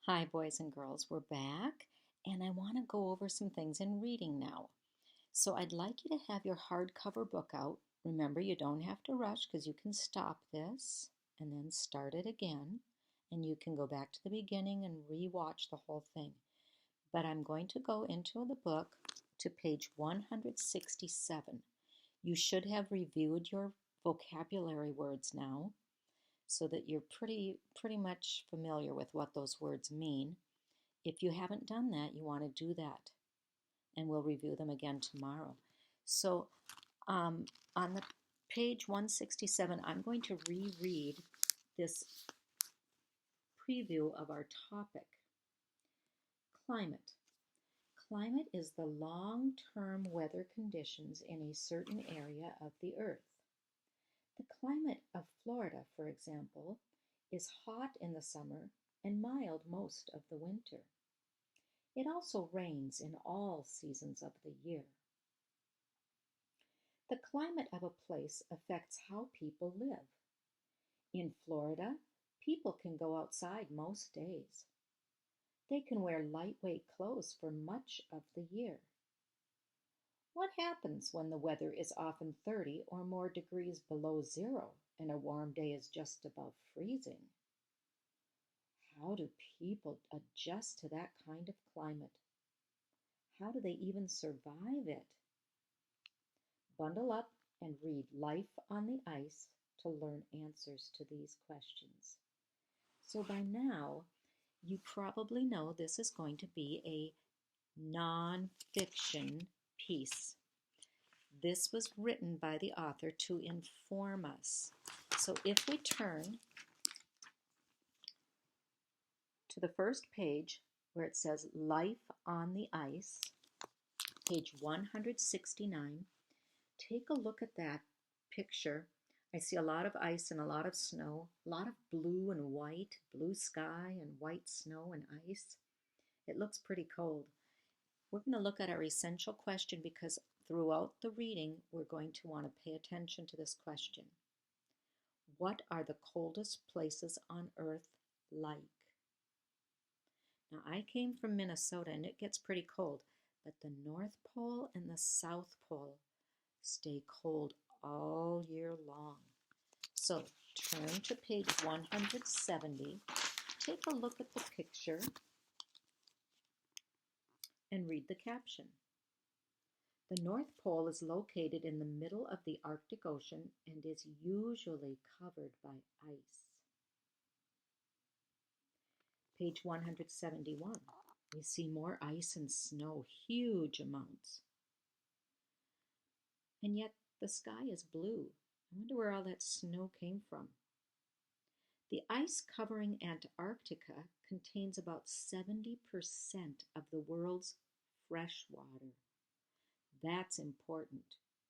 Hi, boys and girls. We're back, and I want to go over some things in reading now. So, I'd like you to have your hardcover book out. Remember, you don't have to rush because you can stop this and then start it again, and you can go back to the beginning and re-watch the whole thing. But I'm going to go into the book to page 167. You should have reviewed your vocabulary words now so that you're pretty much familiar with what those words mean. If you haven't done that, you want to do that, and we'll review them again tomorrow. So, on the page 167, I'm going to reread this preview of our topic. Climate. Climate is the long-term weather conditions in a certain area of the Earth. The climate of Florida, for example, is hot in the summer and mild most of the winter. It also rains in all seasons of the year. The climate of a place affects how people live. In Florida, people can go outside most days. They can wear lightweight clothes for much of the year. What happens when the weather is often 30 or more degrees below zero and a warm day is just above freezing? How do people adjust to that kind of climate? How do they even survive it? Bundle up and read Life on the Ice to learn answers to these questions. So by now, you probably know this is going to be a nonfiction piece. This was written by the author to inform us. So if we turn to the first page where it says Life on the Ice, page 169, take a look at that picture. I see a lot of ice and a lot of snow, a lot of blue and white, blue sky and white snow and ice. It looks pretty cold. We're going to look at our essential question because throughout the reading, we're going to want to pay attention to this question. What are the coldest places on Earth like? Now, I came from Minnesota and it gets pretty cold, but the North Pole and the South Pole stay cold all year long. So turn to page 170, take a look at the picture, and read the caption. The North Pole is located in the middle of the Arctic Ocean and is usually covered by ice. Page 171, we see more ice and snow, huge amounts. And yet the sky is blue. I wonder where all that snow came from. The ice covering Antarctica contains about 70% of the world's fresh water. That's important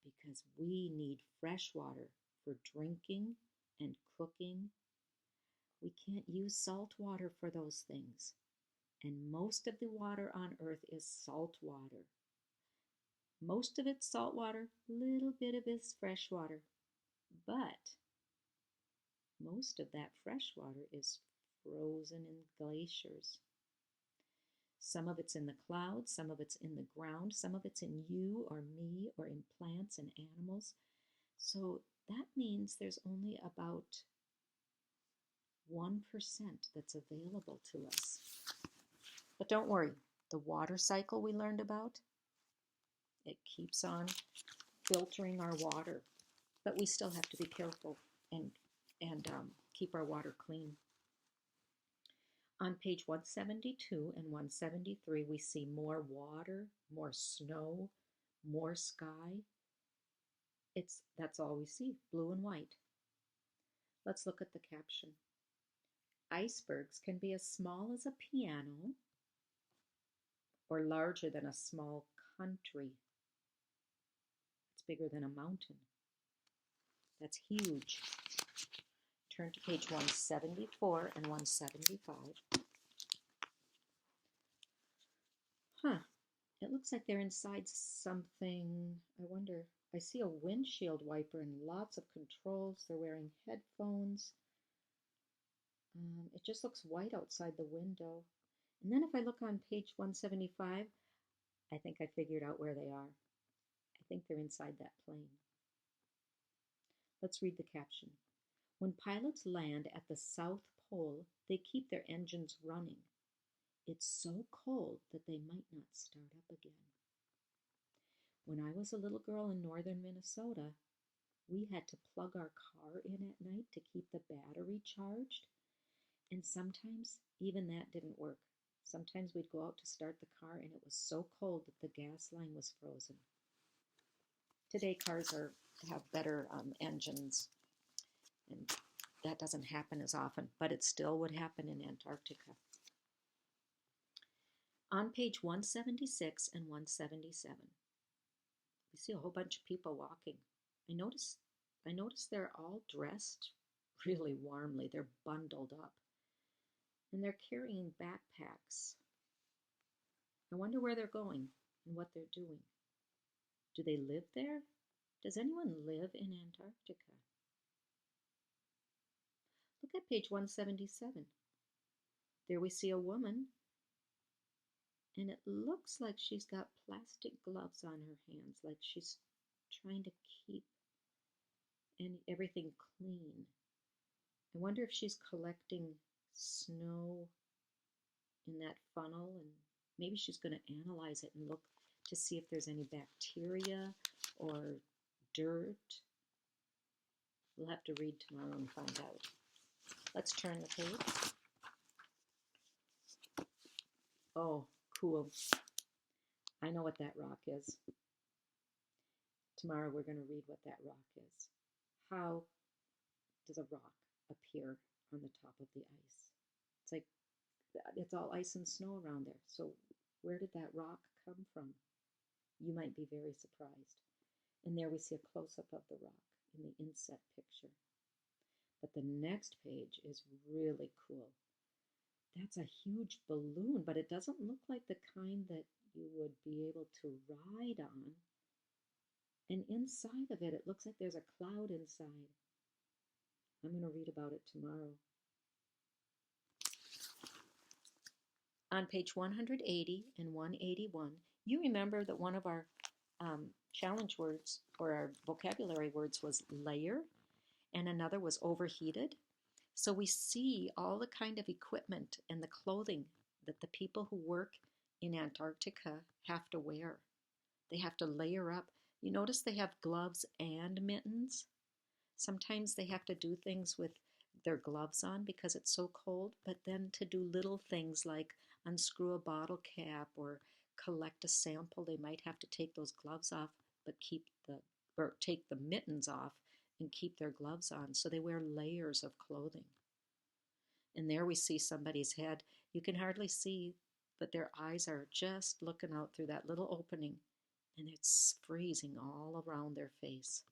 because we need fresh water for drinking and cooking. We can't use salt water for those things. And most of the water on Earth is salt water. Most of it's salt water, little bit of it's fresh water. But most of that fresh water is frozen in glaciers. Some of it's in the clouds, some of it's in the ground, some of it's in you or me or in plants and animals. So that means there's only about 1% that's available to us. But don't worry, the water cycle we learned about, it keeps on filtering our water. But we still have to be careful and keep our water clean. On page 172 and 173, we see more water, more snow, more sky. That's all we see, blue and white. Let's look at the caption. Icebergs can be as small as a piano or larger than a small country. It's bigger than a mountain. That's huge. Turn to page 174 and 175. It looks like they're inside something. I wonder. I see a windshield wiper and lots of controls. They're wearing headphones. It just looks white outside the window. And then if I look on page 175, I think I figured out where they are. I think they're inside that plane. Let's read the caption. When pilots land at the South Pole, they keep their engines running. It's so cold that they might not start up again. When I was a little girl in northern Minnesota, we had to plug our car in at night to keep the battery charged, and sometimes even that didn't work. Sometimes we'd go out to start the car and it was so cold that the gas line was frozen. Today cars have better engines, and that doesn't happen as often, but it still would happen in Antarctica. On page 176 and 177, we see a whole bunch of people walking. I notice they're all dressed really warmly. They're bundled up, and they're carrying backpacks. I wonder where they're going and what they're doing. Do they live there? Does anyone live in Antarctica? Look at page 177. There we see a woman, and it looks like she's got plastic gloves on her hands, like she's trying to keep everything clean. I wonder if she's collecting snow in that funnel, and maybe she's going to analyze it and look to see if there's any bacteria or dirt. We'll have to read tomorrow and find out. Let's turn the page. Oh, cool. I know what that rock is. Tomorrow we're going to read what that rock is. How does a rock appear on the top of the ice? It's like it's all ice and snow around there. So where did that rock come from? You might be very surprised. And there we see a close-up of the rock in the inset picture. But the next page is really cool. That's a huge balloon, but it doesn't look like the kind that you would be able to ride on. And inside of it, it looks like there's a cloud inside. I'm going to read about it tomorrow. On page 180 and 181, you remember that one of our challenge words or our vocabulary words was layer, and another was overheated. So we see all the kind of equipment and the clothing that the people who work in Antarctica have to wear. They have to layer up. You notice they have gloves and mittens. Sometimes they have to do things with their gloves on because it's so cold, but then to do little things like unscrew a bottle cap or collect a sample, they might have to take those gloves off, but take the mittens off and keep their gloves on. So they wear layers of clothing. And there we see somebody's head. You can hardly see, but their eyes are just looking out through that little opening, and it's freezing all around their face.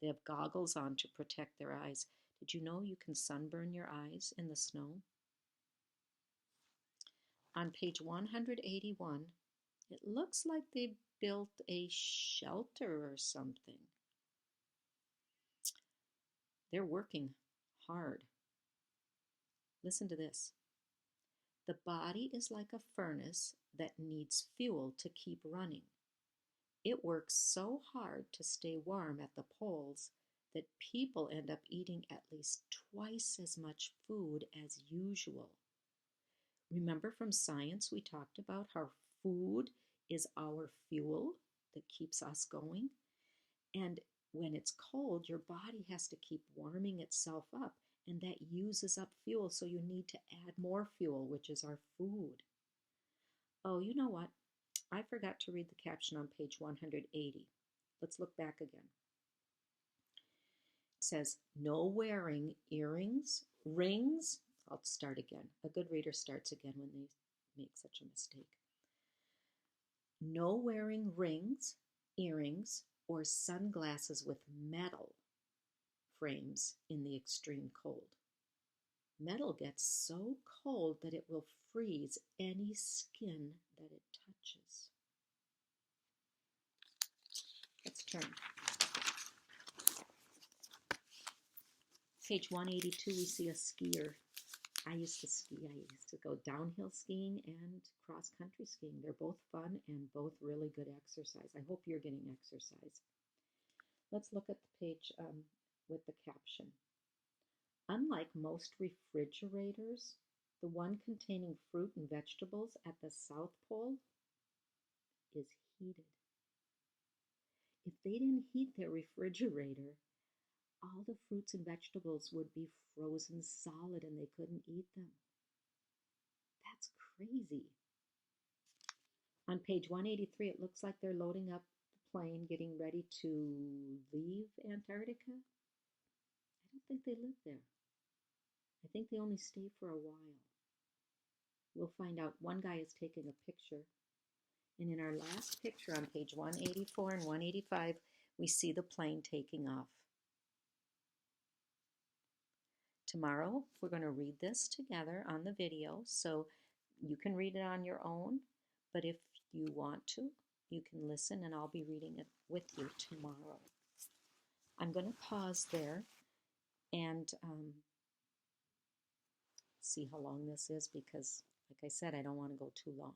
They have goggles on to protect their eyes. Did you know you can sunburn your eyes in the snow? On page 181, it looks like they built a shelter or something. They're working hard. Listen to this. The body is like a furnace that needs fuel to keep running. It works so hard to stay warm at the poles that people end up eating at least twice as much food as usual. Remember from science we talked about how food is our fuel that keeps us going? And when it's cold, your body has to keep warming itself up, and that uses up fuel, so you need to add more fuel, which is our food. Oh, you know what? I forgot to read the caption on page 180. Let's look back again. It says, no wearing earrings, rings. I'll start again. A good reader starts again when they make such a mistake. No wearing rings, earrings, or sunglasses with metal frames in the extreme cold. Metal gets so cold that it will freeze any skin that it touches. Let's turn. Page 182, we see a skier. I used to ski. I used to go downhill skiing and cross country skiing. They're both fun and both really good exercise. I hope you're getting exercise. Let's look at the page with the caption. Unlike most refrigerators, the one containing fruit and vegetables at the South Pole is heated. If they didn't heat their refrigerator, all the fruits and vegetables would be frozen solid and they couldn't eat them. That's crazy. On page 183, it looks like they're loading up the plane, getting ready to leave Antarctica. I don't think they live there. I think they only stay for a while. We'll find out. One guy is taking a picture. And in our last picture on page 184 and 185, we see the plane taking off. Tomorrow, we're going to read this together on the video, so you can read it on your own, but if you want to, you can listen and I'll be reading it with you tomorrow. I'm going to pause there and see how long this is because, like I said, I don't want to go too long.